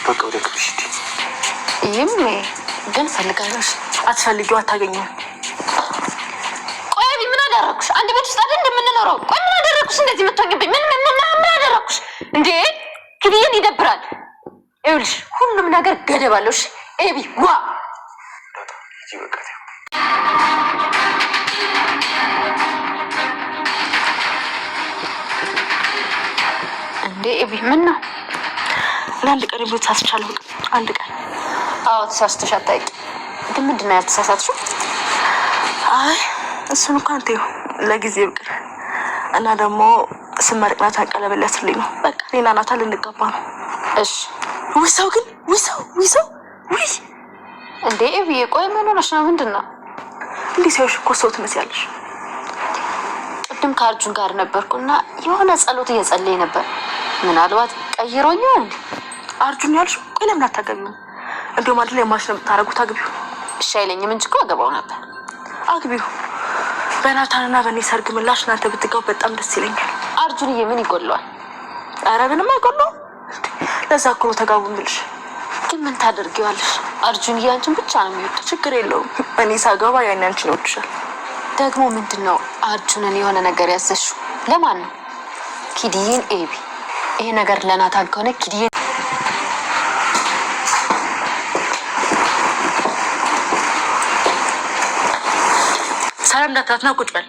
በቃ ወደ ክፍልሽ ሂጂ። ይህም ግን ፈልጋለሽ። አትፈልጊው አታገኘው። ቆይ ምን አደረኩሽ? አንድ ቤት ውስጥ አይደል እንደምንኖረው? ቆይ ምን አደረኩሽ? እንደዚህ የምትሆኝብኝ ምን አደረኩሽ እንዴ? ክብዬን ይደብራል። ይኸውልሽ ሁሉም ነገር ገደብ አለው። እሺ ኤቢ ዋ ዳጣ ሂጂ በቃ እንዴ ኤቢ ምን ነው? ለአንድ ቀን ብሎ ተሳስቻለሁ። አንድ ቀን አዎ ተሳስተሽ አታውቂም። ግን ምንድን ነው ያልተሳሳትሽው? አይ እሱን እንኳን ተይው ለጊዜው ይቅር። እና ደግሞ ስመርቅ ናታን ቀለበት ሊያስርልኝ ነው። በቃ እኔና ናታን ልንጋባ ነው። እሺ ውሰው ግን ውሰው ውይ እንዴ ኤቢ ቆይ ምን ሆነሽ ነው? ምንድን ነው እንዲህ ሲያዩሽ እኮ ሰው ትመስያለሽ። ቅድም ከአርጁን ጋር ነበርኩና የሆነ ጸሎት እየጸለይ ነበር። ምናልባት ቀይሮኝ እንዴ? አርጁን ያልሽ ቆይ ለምን አታገቢው? እንዲሁ ማለት ላይ ማሽ ነው የምታረጉት። አግቢው። እሺ አይለኝም እንጂ እኮ አገባው ነበር። አግቢው። በናታንና በእኔ ሰርግ ምላሽ እናንተ ብትጋቡ በጣም ደስ ይለኛል። አርጁንዬ ምን ይጎለዋል? ኧረ ምንም አይጎለውም። ለዛ እኮ ነው ተጋቡ የምልሽ። ግን ምን ታደርጊዋለሽ? አርጁንዬ አንቺን ብቻ ነው የሚወደው። ችግር የለውም እኔ ሳገባ ያን አንቺን ይወድሻል። ደግሞ ምንድን ነው አርጁንን የሆነ ነገር ያዘሽው? ለማን ነው? ኪድዬን ኤቢ። ይሄ ነገር ለናታን ከሆነ ኪድዬ ሰላም እንዳትላት ነው። ቁጭ በል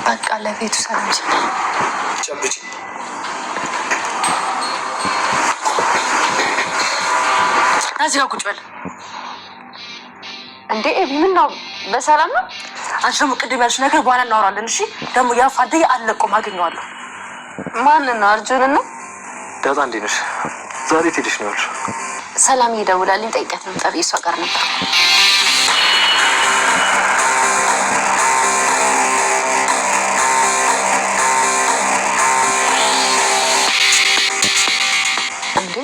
በቃ ለቤቱ ሰላም ጨብጭ። እዚህ ጋር ቁጭ በል እንዴ ኤቢ ምን ነው? በሰላም ነው? አንቺ ደግሞ ቅድም ያልሽ ነገር በኋላ እናወራለን። እሺ ደግሞ ያ ፋደይ አለቆም አገኘዋለሁ። ማንን ነው? አርጁንን ነው? ዳጣ እንዴት ነሽ? ዛሬ ትሄድሽ ነው ያልሽ? ሰላም ይደውላልኝ ጠይቀት ነው ጠብዬ እሷ ጋር ነበር። እንዴ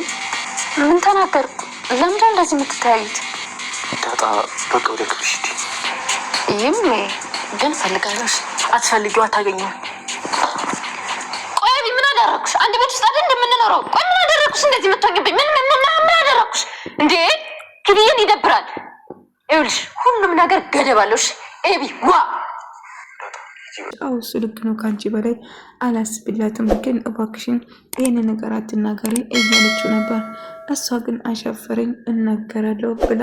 ምን ተናገርኩ? ለምንድን እንደዚህ የምትተያዩት? ዳጣ በቃ ወደ ክፍልሽ ሂጂ። ይህም ግን ፈልጋለሽ። አትፈልጊው አታገኘው። ቆይ ምን አደረኩሽ? አንድ ቤት ውስጥ አይደል እንደምንኖረው? ቆይ ምን አደረኩሽ? እንደዚህ የምትሆኝብኝ ምን አደረኩሽ እንዴ? ክብዬን ይደብራል። ይኸውልሽ ሁሉም ነገር ገደብ አለው። እሺ ኤቢ ዋ እሱ ልክ ነው። ከአንቺ በላይ አላስብላትም። ግን እባክሽን ይህን ነገር አትናገሪ እያለችው ነበር። እሷ ግን አሻፈረኝ እናገራለሁ ብላ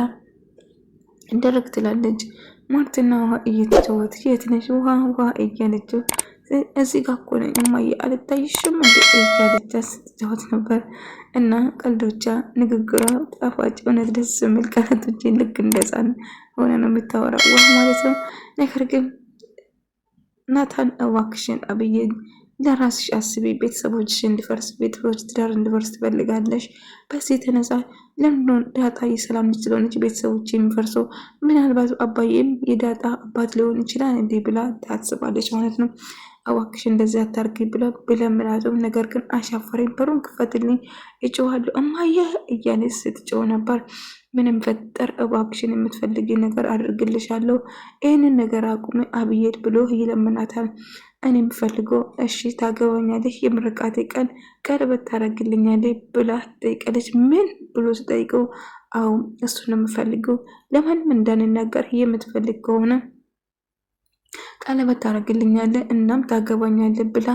እንደረግ ትላለች። ማርትና ውሃ እየተጫወት የት ነሽ? ውሃ እያለችው እዚህ ጋር እኮ ነኝ እማዬ አልታይሽም እንዴ እያለች ስትጫወት ነበር። እና ቀልዶቿ ንግግሯ ጣፋጭ እውነት ደስ የሚል ቃላቶች ልክ እንደዛን ሆነ ነው የምታወራው ውሃ ማለት ነው። ነገር ግን ናታን እባክሽን አብዬ ለራስሽ አስቢ። ቤተሰቦችሽ እንዲፈርስ ቤተሰቦች ትዳር እንዲፈርስ ትፈልጋለሽ። በዚህ የተነሳ ለምንድን ዳጣ የሰላም ልጅ ስለሆነች ቤተሰቦች የሚፈርሰው? ምናልባት አባዬም የዳጣ አባት ሊሆን ይችላል እንዲህ ብላ ታስባለች ማለት ነው። እባክሽ እንደዚህ አታርጊ ብለምናትም ነገር ግን አሻፈረኝ። በሩን ክፈትልኝ እጮሃለሁ እማዬ እያለች ስትጮህ ነበር። ምንም ፈጠር እባክሽን የምትፈልጊ ነገር አድርግልሻለሁ፣ ይህንን ነገር አቁሚ አብዬድ ብሎ ይለምናታል። እኔ የምፈልገው እሺ ታገባኛለሽ፣ የምርቃቴ ቀን ቀለበት ታደርግልኛለሽ ብላ ትጠይቃለች። ምን ብሎ ስጠይቀው አዎ እሱን የምፈልገው ለማንም እንዳንናገር የምትፈልግ ከሆነ ቀለበት ታደርግልኛለህ እናም ታገባኛለህ ብላ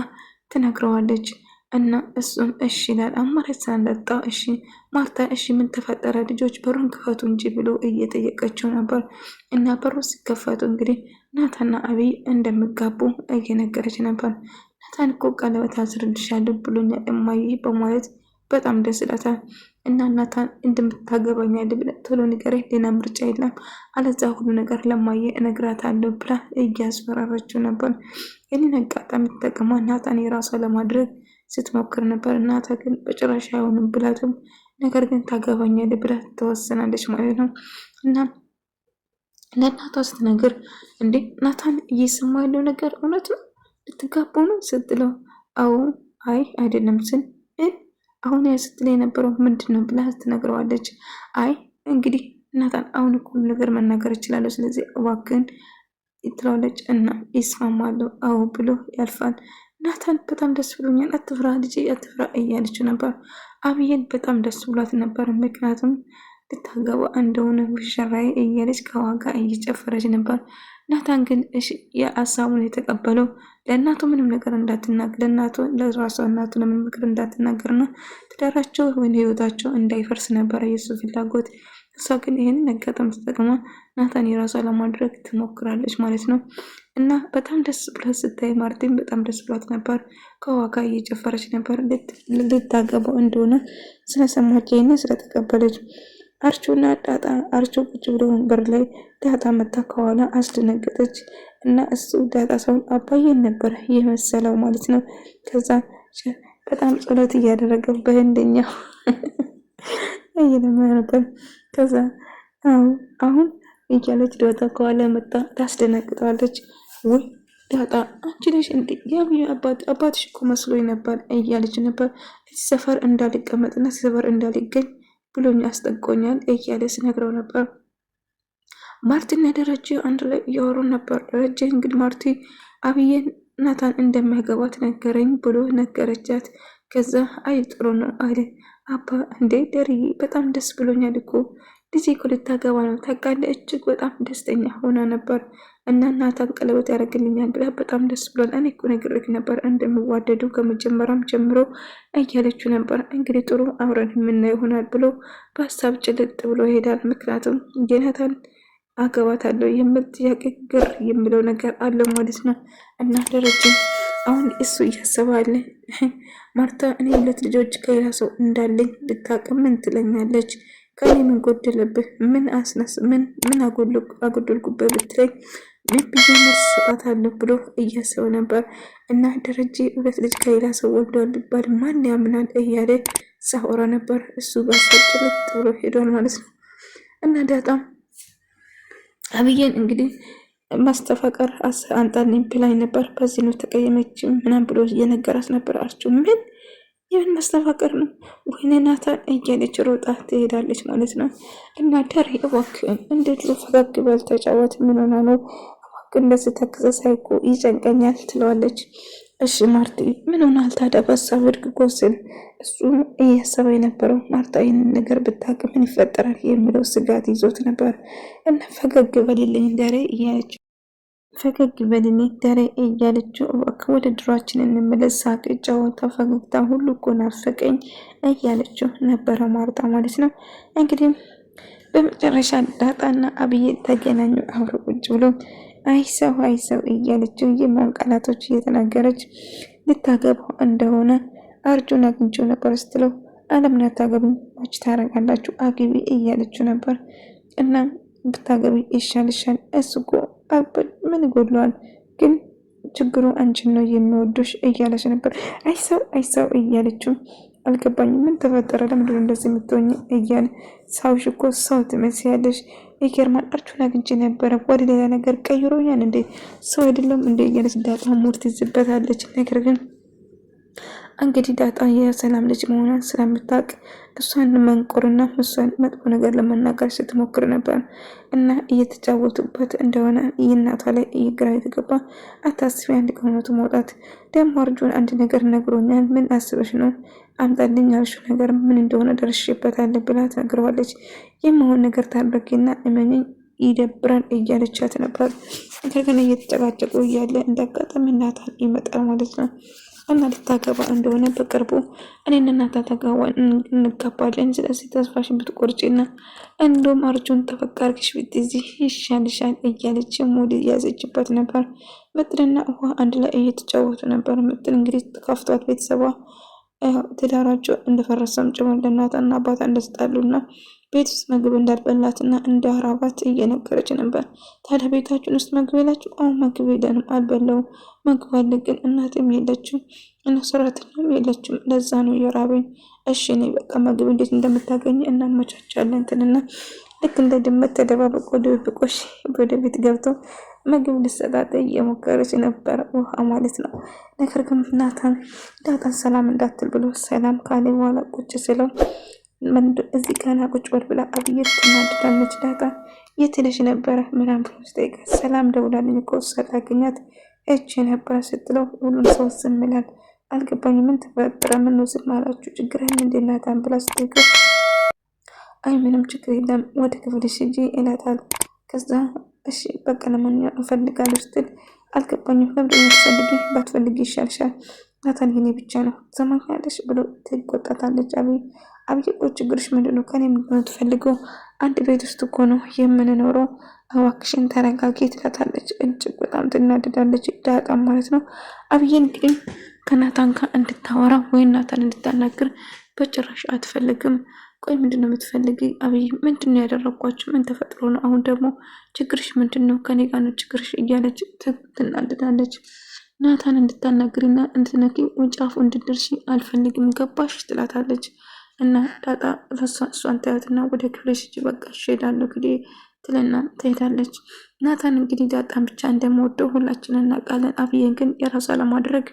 ትነግረዋለች። እና እሱም እሺ ይላል። አማራጭ ሳንዳጣ እሺ ማርታ እሺ ምን ተፈጠረ ልጆች በሩን ክፈቱ እንጂ ብሎ እየጠየቀችው ነበር። እና በሩ ሲከፈቱ እንግዲህ ናታና አብይ እንደሚጋቡ እየነገረች ነበር። ናታን እኮ ቀለበት አስርልሻለሁ ብሎኛል እማዬ በማለት በጣም ደስ ይላታል። እና ናታን እንደምታገባኛለህ ብለህ ቶሎ ንገረኝ፣ ሌላ ምርጫ የለም፣ አለዛ ሁሉ ነገር ለማየ እነግራታለሁ ብላ እያስፈራረችው ነበር። ይህንን አጋጣሚ ተጠቅማ ናታን የራሷ ለማድረግ ስትሞክር ነበር። እናታ ግን በጭራሽ አይሆንም ብላትም ነገር ግን ታገባኛለህ ብላ ተወሰናለች ማለት ነው። እና ለእናቷ ስትነግር እንዴ ናታን እየሰማ ያለው ነገር እውነት ነው ልትጋቡ ነው ስትለው አዎ አይ አይደለም ስን አሁን ስትል የነበረው ምንድን ነው ብላ ትነግረዋለች። አይ እንግዲህ ናታን አሁን እኮ ነገር መናገር እችላለሁ ስለዚህ እባክህን ትለዋለች። እና ይስማማለሁ አዎ ብሎ ያልፋል። ናታን በጣም ደስ ብሎኛል፣ አትፍራ ልጄ አትፍራ እያለች ነበር። አብዬን በጣም ደስ ብሏት ነበር፣ ምክንያቱም ልታገባ እንደሆነ ውሽራዬ እያለች ከዋጋ እየጨፈረች ነበር። ናታን ግን የሀሳቡን የተቀበለው ለእናቱ ምንም ነገር እንዳትናገር ለራሷ እናቱ ለምን ምክር እንዳትናገርና ትዳራቸው ወይ ህይወታቸው እንዳይፈርስ ነበረ የሱ ፍላጎት። እሷ ግን ይህንን አጋጣሚ ተጠቅማ ናታን የራሷ ለማድረግ ትሞክራለች ማለት ነው። እና በጣም ደስ ብሏት ስታይ ማርቲን በጣም ደስ ብሏት ነበር። ከዋጋ እየጨፈረች ነበር ልታገባው እንደሆነ ስለሰማች ይህንን ስለተቀበለች። አርቹና ዳጣ አርቹ ቁጭ ብሎ ወንበር ላይ ዳጣ መታ ከኋላ አስደነገጠች እና እሱ ዳጣ ሰውን አባዬን ነበር የመሰለው ማለት ነው። ከዛ በጣም ጸሎት እያደረገ በህንደኛው እየለማ ነበር። ከዛ አሁን እያለች ዳጣ ከኋላ መጣ ታስደነግጠዋለች። ወይ ዳጣ አንቺ ነሽ እንዴ? የአብዬ አባትሽ እኮ መስሎኝ ነበር እያለች ነበር። እዚህ ሰፈር እንዳልቀመጥና ሰፈር እንዳልገኝ ብሎኝ አስጠንቆኛል እያለ ስነግረው ነበር። ማርቲና ደረጀ አንድ ላይ እያወሩ ነበር። ደረጀ እንግዲህ ማርቲ አብዬን ናታን እንደሚያገባት ነገረኝ ብሎ ነገረቻት። ከዛ አይ ጥሩ ነው አለ አባ። እንዴ ደርዬ በጣም ደስ ብሎኛል እኮ ልጄ እኮ ልታገባ ነው ታውቃለህ። እጅግ በጣም ደስተኛ ሆና ነበር እና ናታን ቀለበት ያደርግልኛል ብላ በጣም ደስ ብሏል። እኔ እኮ ነግሬህ ነበር እንደሚዋደዱ ከመጀመሪያም ጀምሮ እያለችው ነበር። እንግዲህ ጥሩ አብረን የምናየው ይሆናል ብሎ በሀሳብ ጭልጥ ብሎ ይሄዳል። ምክንያቱም የናታን አገባታለሁ የሚል ጥያቄ ግር የሚለው ነገር አለው ማለት ነው። እና ደረጀ አሁን እሱ እያሰባለ ማርታ እኔ 2 ልጆች ከሌላ ሰው እንዳለኝ ልታውቅ ምን ትለኛለች? ከኔ ምን ጎደለብህ? ምን አጎደልኩበት ብትለኝ ምን ብዬ መልስ እሰጣታለሁ ብሎ እያሰበ ነበር። እና ደረጀ 2 ልጅ ከሌላ ሰው ወልዷል ቢባል ማን ያምናል እያለ ሳወራ ነበር። እሱ ባሳጭልት ብሎ ሄዷል ማለት ነው። እና ዳጣም አብዬን እንግዲህ ማስተፋቀር አንጣልኝ ብላኝ ነበር፣ በዚህ ነው ተቀየመች ምናምን ብሎ እየነገራት ነበር። አርቹ ምን ይህን ማስተፋቀር ነው ወይኔ ናታን እያለች ሮጣ ትሄዳለች ማለት ነው። እና ደሬ እባክህን እንዴት ፈገግ በል ተጫወት፣ ምን ሆና ነው እባክህ እንደዚህ ተክዘ ሳይኮ ይጨንቀኛል ትለዋለች። እሺ ማርቲ ምን ሆናል ታዲያ? በሀሳብ እርግጎ ስል እሱ እያሰበ የነበረው ማርታ ይህንን ነገር ብታውቅ ምን ይፈጠራል የሚለው ስጋት ይዞት ነበር። እና ፈገግ በልልኝ ደሬ እያለችው እባክህ ወደ ድሯችን እንመለስ፣ ሳቅ፣ ጨዋታ፣ ፈገግታ ሁሉ እኮ ናፈቀኝ እያለችው ነበረ ማርታ ማለት ነው። እንግዲህ በመጨረሻ ዳጣና አብዬ ተገናኙ። አብሮ ቁጭ ብሎ አይሰው እያለችው የማን ቃላቶች እየተናገረች ልታገባው እንደሆነ አርጁን አግኝቼው ነበር ስትለው አለምን አታገቢ ማች ታረጋላችሁ አግቢ እያለችው ነበር። እና ብታገቢ ይሻልሻል፣ እሱ እኮ ምን ይጎድለዋል፣ ግን ችግሩ አንቺን ነው የሚወዱሽ እያለች ነበር። አይሰው እያለችው አልገባኝም፣ ምን ተፈጠረ? ለምንድን እንደዚህ የምትሆኝ እያለ ሳውሽ እኮ ሰው ትመስያለሽ፣ ይገርማል። አርቹን አግኝቼ ነበረ ወደ ሌላ ነገር ቀይሮኛል እንዴ? ሰው አይደለም እንዴ? እያለች ዳጣ ሙድ ትይዝበታለች። ነገር ግን እንግዲህ ዳጣ የሰላም ልጅ መሆኗን ስለምታውቅ እሷን መንቆርና እሷን መጥፎ ነገር ለመናገር ስትሞክር ነበር። እና እየተጫወቱበት እንደሆነ እናቷ ላይ ግራ የተገባ አታስቢ፣ አንድ ከሆነቱ መውጣት ደግሞ አርጁን አንድ ነገር ነግሮኛል፣ ምን አስበሽ ነው? አምጣልኝ ያልሽው ነገር ምን እንደሆነ ደርሼበታለሁ ብላ ትነግረዋለች። የመሆን ነገር ታድርጊና እመኚኝ ይደብራል እያለቻት ነበር። ነገር ግን እየተጨቃጨቁ እያለ እንዳጋጣሚ ናታን ይመጣል ማለት ነው። እና ልታገባ እንደሆነ በቅርቡ እኔና እናታ ተጋባን እንጋባለን፣ ስለዚህ ተስፋሽን ብትቆርጪና እንደውም አርጁን ተፈቃርክሽ ብትይዚህ ይሻልሻል እያለች ሙድ እያዘችበት ነበር። ምጥንና ውሃ አንድ ላይ እየተጫወቱ ነበር። ምጥን እንግዲህ ተካፍቷት ቤተሰቧ ትዳራቸው እንደፈረሰም ጭምር ለእናትና አባታ እንደተጣሉና ቤት ውስጥ ምግብ እንዳልበላትና እንዳራባት እየነገረች ነበር። ታዲያ ቤታችን ውስጥ ምግብ የላችሁ? አሁን ምግብ የለንም፣ አልበላውም። ምግብ አለ ግን እናትም የለችም እና ሰራተኛም የለችም፣ ለዛ ነው የራበኝ። እሺ እኔ በቃ ምግብ እንዴት እንደምታገኝ እናመቻቻለን ትልና ልክ እንደ ድመት ተደባብቆ ድብብቆሽ ወደ ቤት ገብተው ምግብ ልሰጣት እየሞከረች ነበር፣ ውሃ ማለት ነው። ነገር ግን ናታን ዳጣን ሰላም እንዳትል ብሎ ሰላም ካለ በኋላ ቁጭ ስለው እዚህ ጋና ቁጭ በል ብላ አብዬ ትናደዳለች። ዳጣ የት ሄደሽ ነበረ ምናምን ብሎ ስጠይቃት ሰላም ደውላልኝ እኮ ሳላገኛት እቺ ነበረ ስትለው ሁሉም ሰው ዝም ይላል። አልገባኝ ምን ተፈጠረ? ምን ነው ዝም አላችሁ? ችግርህን እንዴት ናታን ብላ ስትጠይቀው አይ ምንም ችግር የለም ወደ ክፍልሽ ሂጂ ይላታል። ከዛ እሺ በቃ ለማንኛውም እፈልጋለሁ ስትል አልገባኝም ለምንድን ነው የምትፈልጊ? ባትፈልጊ ይሻልሻል ናታን የኔ ብቻ ነው ትሰማኛለሽ ብሎ ትቆጣታለች። አብይ ቆይ ችግርሽ ምንድን ነው? ከኔ ምንድን ነው የምትፈልገው? አንድ ቤት ውስጥ እኮ ነው የምንኖረው እባክሽን ተረጋጊ ትላታለች። እጅግ በጣም ትናደዳለች ዳጣ ማለት ነው። አብይን እንግዲህ ከናታን ጋር እንድታወራ ወይ ናታን እንድታናግር በጭራሽ አትፈልግም። ቆይ ምንድን ነው የምትፈልጊ? አብይ ምንድን ነው ያደረኳችሁ? ምን ተፈጥሮ ነው? አሁን ደግሞ ችግርሽ ምንድን ነው? ከኔ ጋር ነው ችግርሽ እያለች ትናደዳለች። ናታን እንድታናግሪና እንድትነኪ ጫፉ እንድደርሺ አልፈልግም ገባሽ? ትላታለች። እና ዳጣ እሷን ታያትና ወደ ክፍልሽ ሂጂ በቃ እሄዳለሁ እንግዲህ ትልና ትሄዳለች። ናታን እንግዲህ ዳጣን ብቻ እንደምወደው ሁላችንን እናውቃለን። አብዬን ግን የራሷ ለማድረግ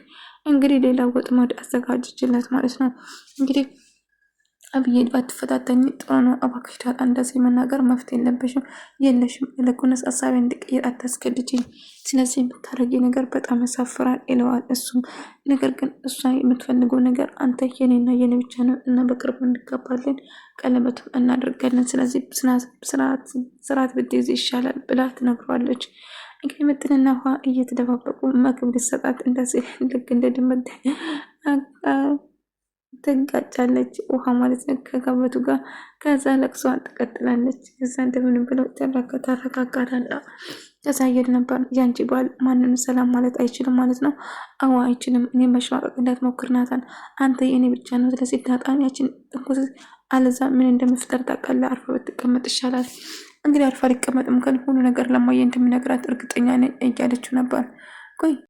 እንግዲህ ሌላ ወጥመድ አዘጋጅችለት ማለት ነው። እንግዲህ አብዬን ባትፈታተኝ ጥሩ ነው። እባክሽ ዳጣ እንደዚህ መናገር መፍትሄ የለሽም። ይልቁንስ ሀሳቤን እንድቀይር አታስገድጂኝ። ስለዚህ የምታደርጊ ነገር በጣም ያሳፍራል ይለዋል። እሱም ነገር ግን እሷ የምትፈልገው ነገር አንተ የኔና የኔ ብቻ ነው እና በቅርቡ እንጋባለን፣ ቀለበቱም እናደርጋለን። ስለዚህ ስርዓት ብትይዝ ይሻላል ብላ ትነግረዋለች። እንግዲህ ምጥንና ውሃ እየተደባበቁ ምግብ ልሰጣት እንደዚህ ልክ እንደ ድመት ትጋጫለች። ውሃ ማለት ነው ከገበቱ ጋር። ከዛ ለቅሷን ትቀጥላለች። ከዛ እንደምንም ብለው ተረጋጋታላ። ከዛ እየሄድ ነበር። ያንቺ ባል ማንንም ሰላም ማለት አይችልም ማለት ነው? አዎ አይችልም። እኔ መሸማቀቅ እንዳትሞክር ናታን፣ አንተ የእኔ ብቻ ነው። ስለዚህ ዳጣን ያችን ጥንቁስ አለዛ ምን እንደምፍጠር ታውቃለህ። አርፋ ብትቀመጥ ይሻላል። እንግዲህ አርፋ ሊቀመጥም ግን ሁሉ ነገር ለማየ እንደሚነግራት እርግጠኛ ነኝ እያለችው ነበር። ቆይ